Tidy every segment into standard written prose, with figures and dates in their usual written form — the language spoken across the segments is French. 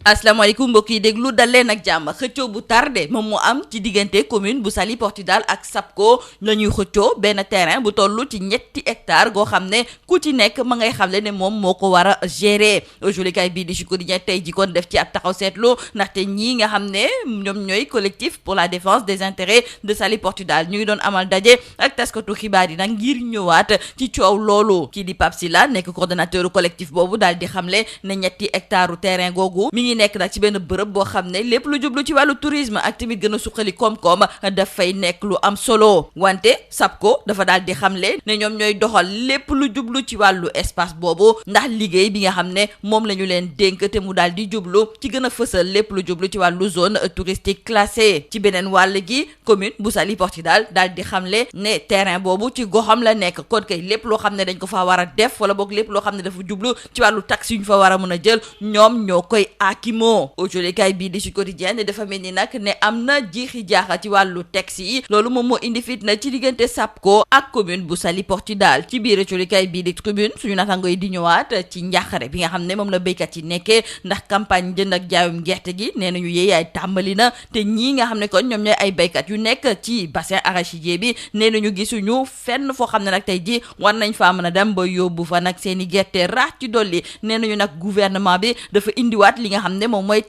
asalaamaaleykum mbokk yi déglu dal leen ak jàmm xëccoo bu tardé moom moo am ci diggante commune bu Saly Portudal ak SAPCO la ñuy xëccoo benn terrain bu toll ci 3 hectares goo xam ne ku ci nekk ma ngay xamle ne moom moo ko war a gérer jolikaay bii di Sud Quotidien tey ji kon def ci ab taxaw seetlu ndaxte ñii nga xam ne ñoom ñooy collectif pour la défense des intérêts de Saly Portudal ñu ngi doon amal daje ak taskatu xibaar yi nag ngir ñëwaat ci coow loolu kii di Pape Sylla nekk coordonnateur collectif boobu daal di xamle ne 3 hectares terrain googu nekk nag ci benn bërëb boo xam ne lépp lu jublu ci wàllu tourisme ak tamit gën a suqali koom-koom dafay nekk lu am solo wante SAPCO dafa daal di xamle ne ñoom ñooy doxal lépp lu jublu ci wàllu espace boobu ndax liggéey bi nga xam ne moom la ñu leen dénk te mu daal di jublu ci gën a fësal lépp lu jublu ci wàllu zone touristique classée ci beneen wàll gi commune bu Saly Portudal daal di xamle ne terrain boobu ci goxam la nekk kon kay lépp loo xam ne dañ ko fa war a def wala boog lépp loo xam ne dafa jublu ci wàllu taxe yu ñu fa war a mën a jël ñoom ñoo koy Kimo jolikaay bii di Sud Quotidien ne dafa mel ni nag ne am na jiixi jaaxa ci wàllu texte yi loolu moom moo indi fitna ci diggante SAPCO ak commune bu Saly Portudal ci biir jolikaay bii di Tribune suñu natango yi di ñëwaat ci njàqare bi nga xam ne moom la béykat yi nekkee ndax campagne jënd ak jaayum gerte gi nee nañu yéeyaay tàmbali na te ñii nga xam ne kon ñoom ñooy ay béykat yu nekk ci bassin arachidier bi nee nañu gisuñu fenn foo xam ne nag tey ji war nañ faa mën a dem ba yóbbu fa nag seen i gerte raax ci dolli nee nañu nag gouvernement bi dafa indiwaat li nga xam ne moom mooy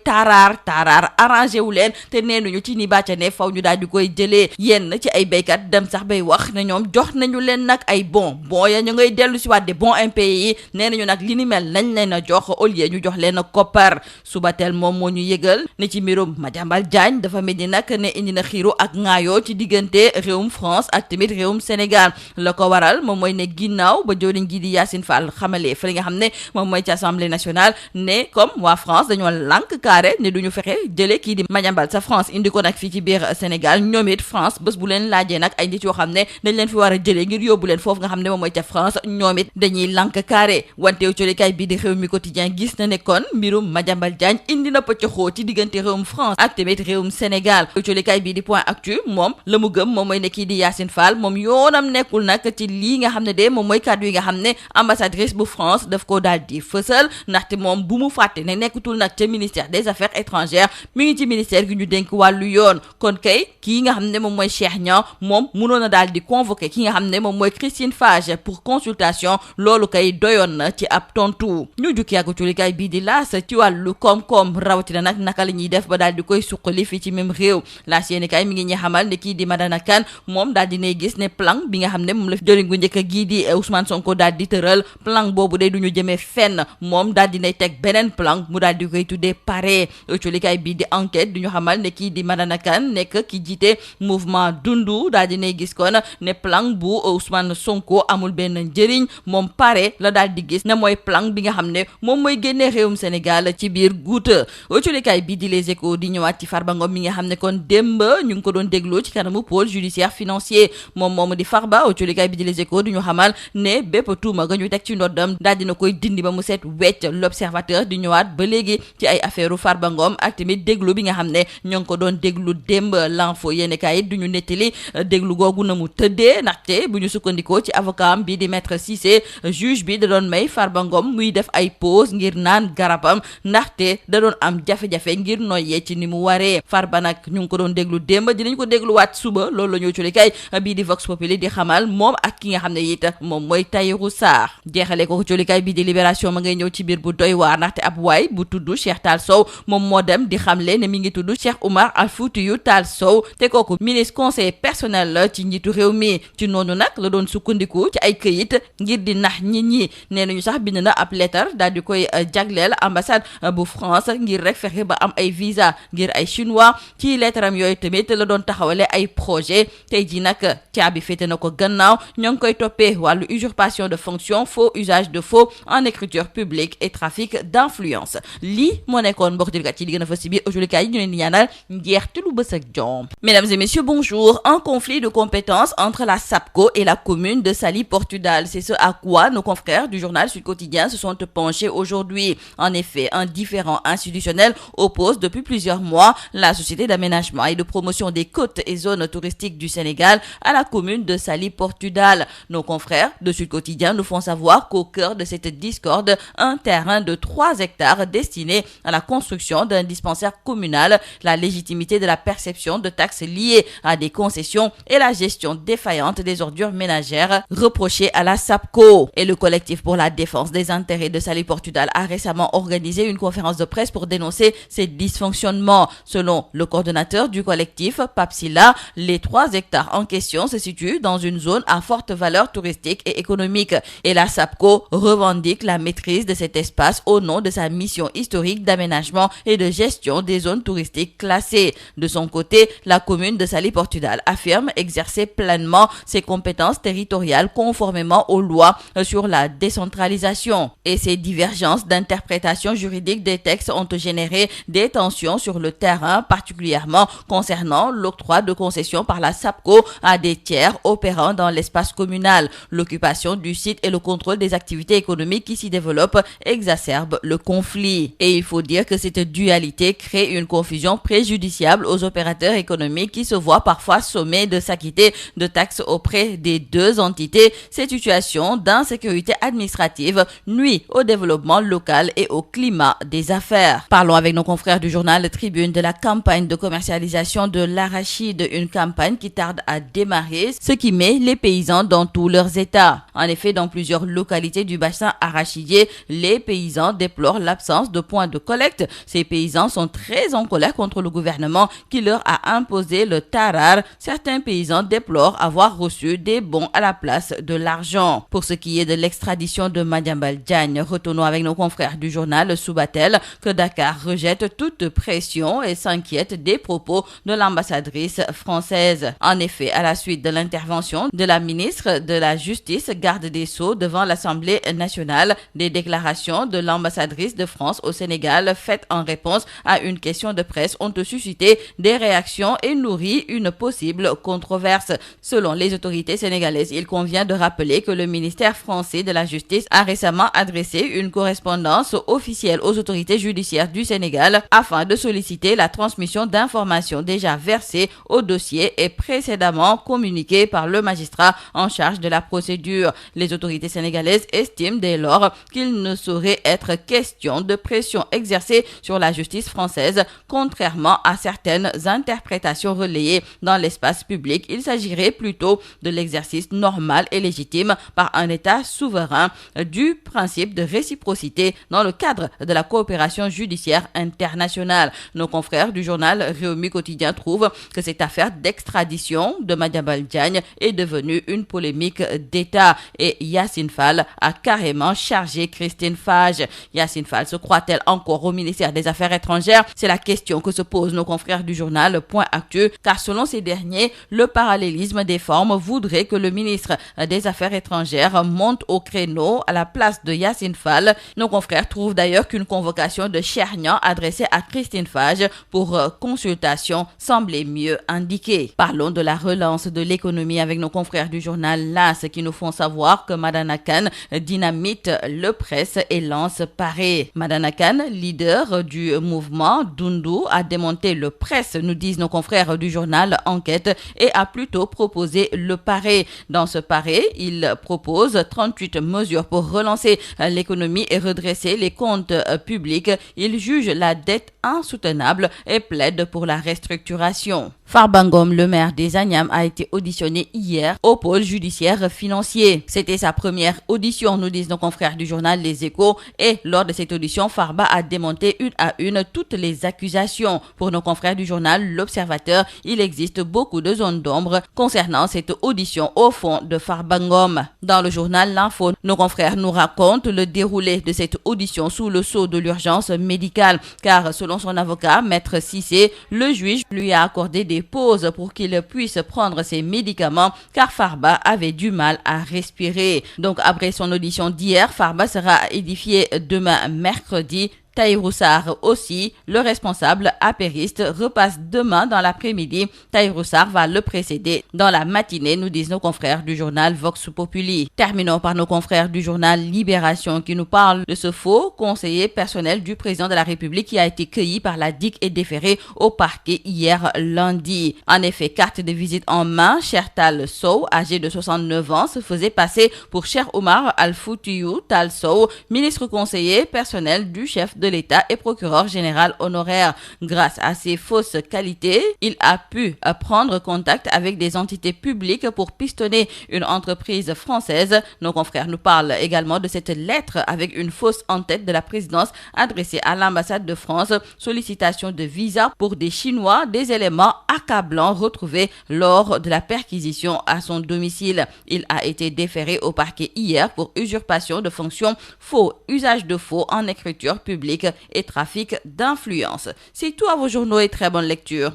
taaraar arrangé wu leen te neenuñu ci ni bàcca ne faw ñu daal di koy jëlee yenn ci ay béykat dem sax bay wax ne ñoom jox nañu leen nag ay bon ya ñu ngay dellu si waat de bon impayés yi nee nañu nag li ni mel nañ leen a jox au lieu ñu jox leen a koppar Subatel moom moo ñu yëgal ne ci mbirum Madiambal Diagne dafa mel ni nag ne indi na xiiru ak ŋaayoo ci diggante réewum France ak tamit réewum Sénégal la ko waral moom mooy ne ginnaaw ba jëwriñ gi di Yacine Fall xamalee fa li nga xam ne moom mooy ci Assemblée nationale ne comme waa France dañoo lànk carré ne duñu fexe jëlee kii di Madiambal sa France indi ko nag fii ci biir Sénégal ñoom it France bés bu leen laajee nag ay nit yoo xam ne dañ leen fi war a jëlee ngir yóbbu leen foofu nga xam ne moom mooy ca France ñoom it dañuy lànk carré wanteew colikaay bii di réew mi quotidien gis na ne kon mbirum Madiambal Diagne indi na pëccëxoo ci diggante réewum France ak tamit réewum Sénégal colikaay bii di Point Actu moom la mu gëm moom mooy ne kii di Yacine Fall moom yoonam nekkul nag ci lii nga xam ne de moom mooy kàddu yi nga xam ne ambassadrice bu France daf ko daal di fësal ndaxte moom bu mu fàtte ne nekkutul nag ca ministère des affaires étrangères mi ngi ci ministère gi ñu dénk wàllu yoon kon kay kii nga xam ne moom mooy Cheikh Niang moom mënoon a daal di convoqué ki nga xam ne moom mooy Christine Fage pour consultation loolu kay doyoon na ci ab tontu ñu jukki ak culikaay bii di laas ci wàllu koom-koom rawatina nag naka la ñuy def ba daal di koy suqali fii ci même réew laas yéeni kay mi ngi ñuy xamal ne kii di Madana Kane moom daal di nay gis ne plan bi nga xam ne moom la jëriñ gu njëkk gii di Ousmane Sonko daal di tëral plan boobu day duñu jëmee fenn moom daal di nay teg beneen plan mu daal di koy tuddee pare colikaay bii di enquête du ñu xamal ne kii di Madana Kane nekk ki jiite mouvement dundu daal di nay gis kon ne plan bu Ousmane Sonko amul benn njëriñ moom pare la daal di gis ne mooy plan bi nga xam ne moom mooy génnee réewum Sénégal ci biir guuta colikaay bii di Les Échos di ñëwaat ci Farba Ngom mi nga xam ne kon démb ñu ngi ko doon dégloo ci kanamu pôle judiciaire financier moom moomu di Farba colikaay bii di Les Échos du ñu xamal ne bépp tuuma ga ñu teg ci ndoddam daal dina koy dindi ba mu set wecc L'Observateur di ñëwaat ba léegi ci ay affaire Farba Ngom ak tamit déglu bi nga xam ne ñoo ngi ko doon déglu démb L'Info yéeni kaay it du ñu nettali déglu googu na mu tëddee ndaxte bu ñu sukkandikoo ci avocat am bi di maître Cissé juge bi da doon may Farba Ngom muy def ay pause ngir naan garabam ndaxte da doon am jafe-jafe ngir noyyee ci ni mu waree Farba nag ñu ngi ko doon déglu démb dinañ ko dégluwaat suba loolu la ñoo culi kay bii di Vox Populi di xamal moom ak ki nga xam ne it moom mooy Tahirou Sarr jeexale ko culi kay bii di Libération ma ngay ñëw ci biir bu doy waar ndaxte ab waay bu tudd Cheikh Tall Sow moom moo dem di xamle ne mi ngi tudd Cheikh Oumar Al Foutiyou Tall Sow te kooku ministre conseiller personnel la ci njiitu réew mi ci noonu nag la doon sukkandiku ci ay këyit ngir di nax nit ñi nee nañu sax bind na ab lettre daal di koy jagleel ambassade bu France ngir rek fexe ba am ay visa ngir ay chinois ci lettre am yooyu tamit la doon taxawale ay projet tey ji nag caabi féete na ko gannaaw ñoo ngi koy toppee wàllu usurpation de fonction faux usage de faux en écriture publique et trafic d'influence lii moo nekkoon mbokk jëlkat ci li gën a fës ci biir aujourd'hui yi ñu leen di ñaanal njeexte lu bës ak jom. Mesdames et messieurs, bonjour. Un conflit de compétences entre la SAPCO et la commune de Saly Portudal. C'est ce à quoi nos confrères du journal Sud Quotidien se sont penchés aujourd'hui. En effet, un différend institutionnel oppose depuis plusieurs mois la société d'aménagement et de promotion des côtes et zones touristiques du Sénégal à la commune de Saly Portudal. Nos confrères de Sud Quotidien nous font savoir qu'au cœur de cette discorde, un terrain de 3 hectares destiné destiné à la construction d'un dispensaire communal, la légitimité de la perception de taxes liées à des concessions et la gestion défaillante des ordures ménagères reprochées à la SAPCO. Et le collectif pour la défense des intérêts de Saly Portudal a récemment organisé une conférence de presse pour dénoncer ces dysfonctionnements. Selon le coordonnateur du collectif, Pape Silla, les 3 hectares en question se situent dans une zone à forte valeur touristique et économique. Et la SAPCO revendique la maîtrise de cet espace au nom de sa mission historique d'aménagement et de gestion des zones touristiques classées. De son côté, la commune de Saly Portudal affirme exercer pleinement ses compétences territoriales conformément aux lois sur la décentralisation. Et ces divergences d'interprétation juridique des textes ont généré des tensions sur le terrain, particulièrement concernant l'octroi de concessions par la SAPCO à des tiers opérant dans l'espace communal. L'occupation du site et le contrôle des activités économiques qui s'y développent exacerbent le conflit. Et il faut dire que cette dualité crée une confusion préjudiciable aux opérateurs économiques qui se voient parfois sommés de s'acquitter de taxes auprès des 2 entités. Cette situation d'insécurité administrative nuit au développement local et au climat des affaires. Parlons avec nos confrères du journal Tribune de la campagne de commercialisation de l'arachide, une campagne qui tarde à démarrer, ce qui met les paysans dans tous leurs états. En effet, dans plusieurs localités du bassin arachidier, les paysans déplorent l'absence de points de collecte. Ces paysans sont très en colère contre le gouvernement qui leur a imposé le tarar. Certains paysans déplorent avoir reçu des bons à la place de l'argent. Pour ce qui est de l'extradition de Madiambal Diagne, retournons avec nos confrères du journal Subatel que Dakar rejette toute pression et s'inquiète des propos de l'ambassadrice française. En effet, à la suite de l'intervention de la ministre de la Justice, garde des Sceaux devant l'Assemblée nationale, des déclarations de l'ambassadrice de France au Sénégal faites en réponse à une question de presse ont suscité des réactions et nourri une possible controverse. Selon les autorités sénégalaises, il convient de rappeler que le ministère français de la Justice a récemment adressé une correspondance officielle aux autorités judiciaires du Sénégal afin de solliciter la transmission d'informations déjà versées au dossier et précédemment communiquées par le magistrat en charge de la procédure. Les autorités sénégalaises estiment dès lors qu'il ne saurait être question de pression exercée sur la justice française, contrairement à certaines interprétations relayées dans l'espace public. Il s'agirait plutôt de l'exercice normal et légitime par un État souverain du principe de réciprocité dans le cadre de la coopération judiciaire internationale. Nos confrères du journal Rewmi Quotidien trouvent que cette affaire d'extradition de Madiambal Diagne est devenue une polémique d'État et Yacine Fall a carrément chargé Christine Fage. Yacine Fall se croit-elle encore au ministère des Affaires étrangères? C'est la question que se posent nos confrères du journal Point Actu, car selon ces derniers, le parallélisme des formes voudrait que le ministre des Affaires étrangères monte au créneau à la place de Yacine Fall. Nos confrères trouvent d'ailleurs qu'une convocation de Chernian adressée à Christine Fage pour consultation semblait mieux indiquée. Parlons de la relance de l'économie avec nos confrères du journal L'As qui nous font savoir que Madana Kane dynamite le presse et lance Paré. Madana Kane, leader du mouvement Dundu, a démonté le presse, nous disent nos confrères du journal Enquête, et a plutôt proposé le Paré. Dans ce Paré, il propose 38 mesures pour relancer l'économie et redresser les comptes publics. Il juge la dette insoutenable et plaide pour la restructuration. Farba Ngom, le maire des Agnam, a été auditionné hier au pôle judiciaire financier. C'était sa première audition, nous disent nos confrères du journal Les Échos, et lors de cette audition, Farba a démonté une à une toutes les accusations. Pour nos confrères du journal L'Observateur, il existe beaucoup de zones d'ombre concernant cette audition au fond de Farba Ngom. Dans le journal L'Info, nos confrères nous racontent le déroulé de cette audition sous le sceau de l'urgence médicale, car selon son avocat, Maître Cissé, le juge lui a accordé des pauses pour qu'il puisse prendre ses médicaments car Farba avait du mal à respirer. Donc après son audition d'hier, Farba sera édifié demain mercredi. Tahirou Sarr aussi, le responsable apériste, repasse demain dans l'après-midi. Tahirou Sarr va le précéder dans la matinée, nous disent nos confrères du journal Vox Populi. Terminons par nos confrères du journal Libération qui nous parlent de ce faux conseiller personnel du président de la République qui a été cueilli par la DIC et déféré au parquet hier lundi. En effet, carte de visite en main, Cheikh Tall Sow, âgé de 69 ans, se faisait passer pour Cheikh Omar Al Foutiyou Tall Sow, ministre conseiller personnel du chef de l'État et procureur général honoraire. Grâce à ses fausses qualités, il a pu prendre contact avec des entités publiques pour pistonner une entreprise française. Nos confrères nous parlent également de cette lettre avec une fausse en-tête de la présidence adressée à l'ambassade de France, sollicitation de visa pour des Chinois, des éléments accablants retrouvés lors de la perquisition à son domicile. Il a été déféré au parquet hier pour usurpation de fonction, faux, usage de faux en écriture publique et trafic d'influence. C'est tout à vos journaux et très bonne lecture.